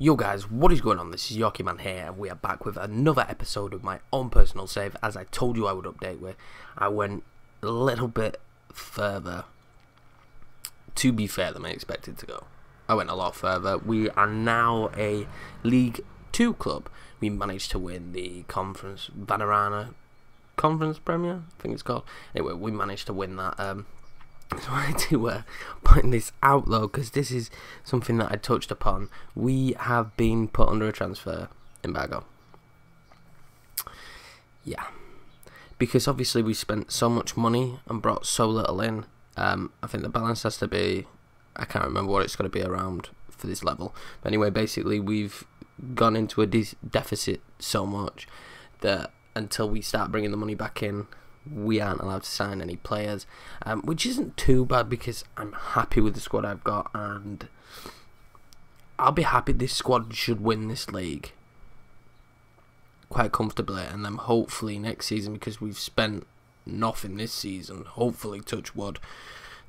Yo guys, what is going on? This is Yorkie Man here, and we are back with another episode of my own personal save. As I told you I would update with, I went a little bit further, to be fair, than I expected to go. I went a lot further. We are now a League 2 club. We managed to win the Vanarana Conference Premier, I think it's called. Anyway, we managed to win that. I just wanted to point this out though, because this is something that I touched upon. We have been put under a transfer embargo. Yeah, because obviously we spent so much money and brought so little in. I think the balance has to be, I can't remember what it's going to be around for this level. But anyway, basically we've gone into a deficit so much that until we start bringing the money back in, we aren't allowed to sign any players, which isn't too bad because I'm happy with the squad I've got, and I'll be happy. This squad should win this league quite comfortably, and then hopefully next season, because we've spent nothing this season, hopefully, touch wood,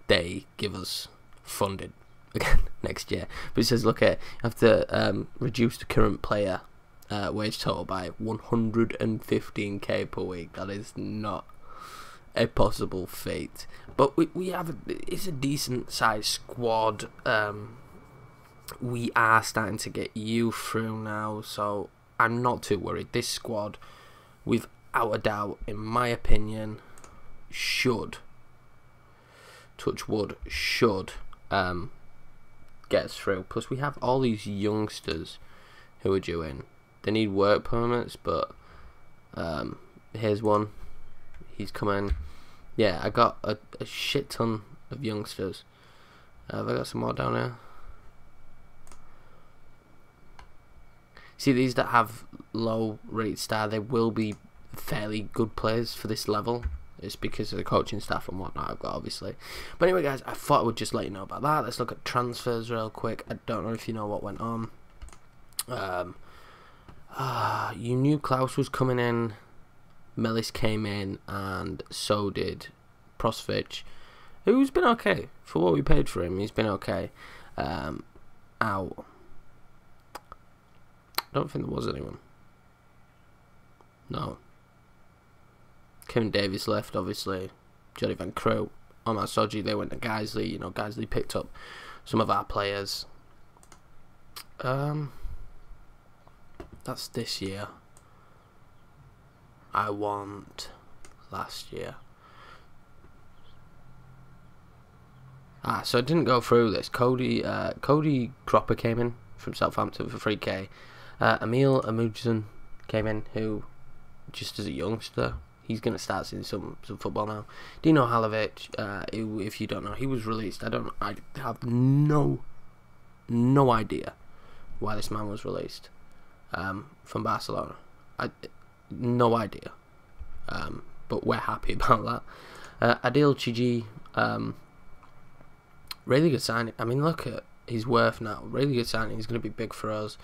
they give us funded again next year. But it says, look at, you have to reduce the current player wage total by 115k per week. That is not a possible fate, but we have it's a decent sized squad. We are starting to get you through now, so I'm not too worried. This squad, without a doubt, in my opinion, should, touch wood, should get us through. Plus we have all these youngsters who are due in. They need work permits, but here's one. He's coming. Yeah, I got a shit ton of youngsters. Have I got some more down here? See, these that have low rate star, they will be fairly good players for this level. It's because of the coaching staff and whatnot I've got, obviously. But anyway, guys, I thought I would just let you know about that. Let's look at transfers real quick. I don't know if you know what went on. You knew Klaus was coming in. Melis came in, and so did Prosovic, who's been okay for what we paid for him. He's been okay. Out. I don't think there was anyone. No. Kevin Davis left, obviously. Johnny Van Crow, Omar Soji, they went to Geisley. You know, Geisley picked up some of our players. That's this year. I want last year. So I didn't go through this. Cody Cropper came in from Southampton for 3k. Emil Amundsen came in, who, just as a youngster, he's going to start seeing some football now. Dino Halovic, who, if you don't know, he was released. I have no idea why this man was released from Barcelona. No idea, but we're happy about that. Adil Chigi, really good signing. I mean, look at his worth now. Really good signing. He's going to be big for us.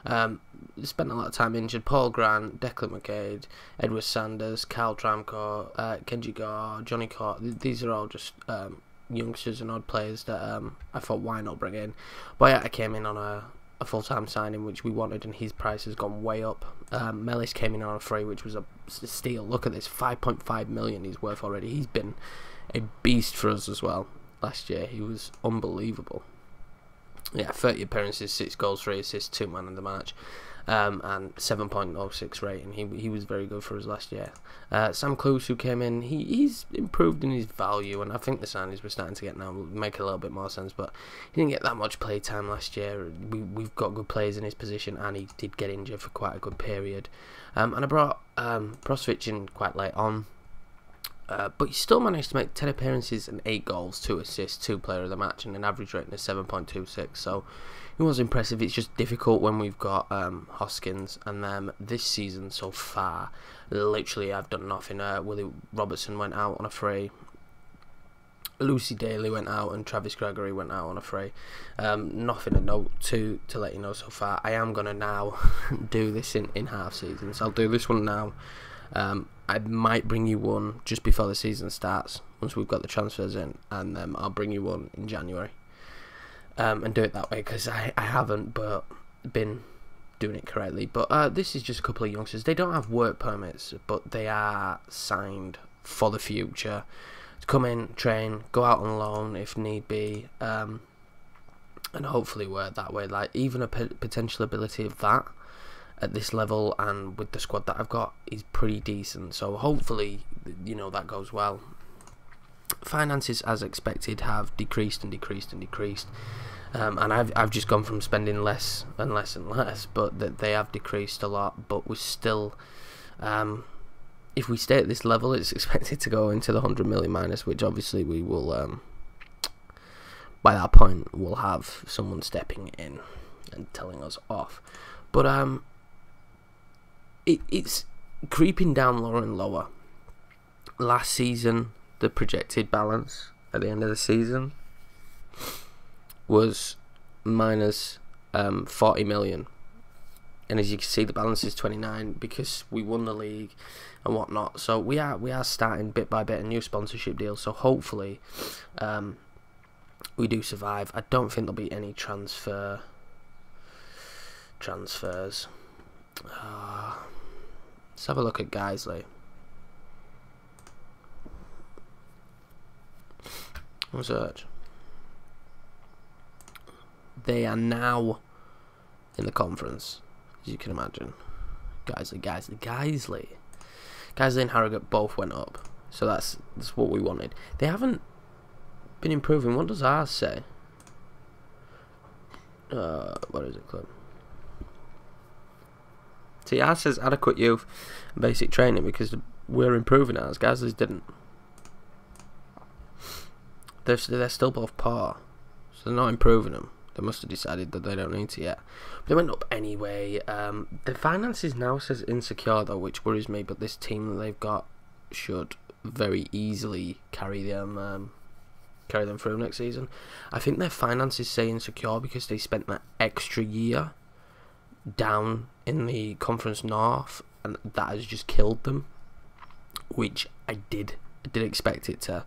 Spent a lot of time injured. Paul Grant, Declan McCade, Edward Sanders, Carl Tramco, Kenji Gore, Johnny Court. These are all just youngsters and odd players that I thought, why not bring in. But I came in on a full-time signing, which we wanted, and his price has gone way up. Melis came in on a free, which was a steal. Look at this, 5.5 million he's worth already. He's been a beast for us as well last year. He was unbelievable. Yeah, 30 appearances, 6 goals, 3 assists, 2 man of the match, and 7.06 rating. He was very good for us last year. Sam Klose, who came in, he's improved in his value, and I think the signings we're starting to get now will make a little bit more sense, but he didn't get that much play time last year. We've got good players in his position, and he did get injured for quite a good period. And I brought Prosovic in quite late on, but he still managed to make 10 appearances and 8 goals, 2 assists, 2 player of the match, and an average rating of 7.26. So it was impressive. It's just difficult when we've got Hoskins, and then this season so far, literally I've done nothing. Willie Robertson went out on a free. Lucy Daly went out, and Travis Gregory went out on a free. Nothing to note to let you know so far. I am going to now do this in half seasons. I'll do this one now. I might bring you one just before the season starts, once we've got the transfers in, and I'll bring you one in January. And do it that way, because I haven't, but been doing it correctly. But this is just a couple of youngsters. They don't have work permits, but they are signed for the future to come in, train, go out on loan if need be, and hopefully work that way. Like, even a potential ability of that at this level and with the squad that I've got is pretty decent. So hopefully, you know, that goes well. Finances, as expected, have decreased and decreased and decreased. And I've just gone from spending less and less and less, but that they have decreased a lot. But we're still, if we stay at this level, it's expected to go into the 100 million minus, which obviously we will. By that point, we'll have someone stepping in and telling us off. But it's creeping down lower and lower. Last season, the projected balance at the end of the season was minus 40 million, and as you can see, the balance is 29 because we won the league and whatnot. So we are starting bit by bit a new sponsorship deal. So hopefully, we do survive. I don't think there'll be any transfers. Let's have a look at Geisley. Research. They are now in the conference, as you can imagine. Geisley and Harrogate both went up, so that's what we wanted. They haven't been improving. What does ours say? What is it, club? See, ours says adequate youth and basic training because we're improving ours. Geisley's didn't. They're still both par, so they're not improving them. They must have decided that they don't need to yet. But they went up anyway. The finances now says insecure though, which worries me. But this team that they've got should very easily carry them through next season. I think their finances say insecure because they spent that extra year down in the Conference North, and that has just killed them. Which I did expect it to.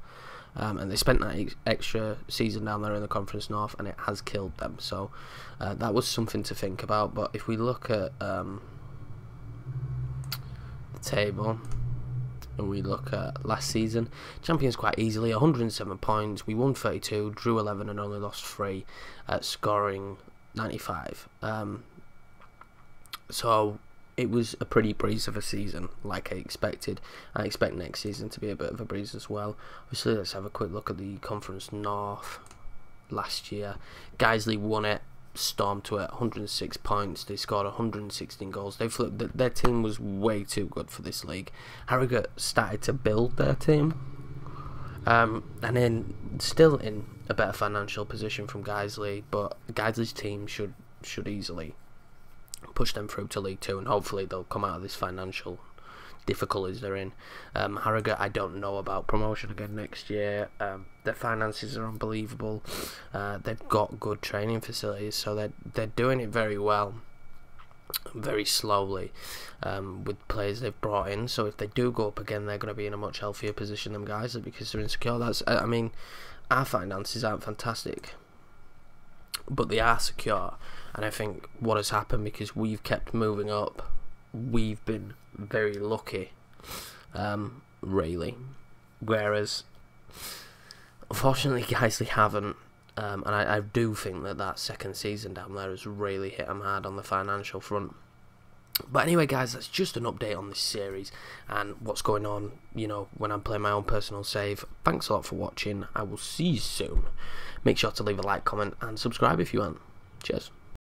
And they spent that extra season down there in the Conference North, and it has killed them. So that was something to think about. But if we look at the table, and we look at last season, champions quite easily, 107 points. We won 32, drew 11, and only lost 3, scoring 95. So it was a pretty breeze of a season, like I expected. I expect next season to be a bit of a breeze as well. Obviously, let's have a quick look at the Conference North last year. Geisley won it, stormed to it, 106 points. They scored 116 goals. They flipped. Their team was way too good for this league. Harrogate started to build their team, and then still in a better financial position from Geisley, but Geisley's team should easily push them through to League 2, and hopefully they'll come out of this financial difficulties they're in. Harrogate, I don't know about promotion again next year. Their finances are unbelievable. They've got good training facilities, so they're doing it very well, very slowly, with players they've brought in. So if they do go up again, they're going to be in a much healthier position than guys because they're insecure. I mean, our finances aren't fantastic, but they are secure. And I think what has happened, because we've kept moving up, we've been very lucky, really. Whereas, unfortunately, Geisley haven't. And I do think that second season down there has really hit them hard on the financial front. But anyway, guys, that's just an update on this series and what's going on, you know, when I'm playing my own personal save. Thanks a lot for watching. I will see you soon. Make sure to leave a like, comment, and subscribe if you want. Cheers.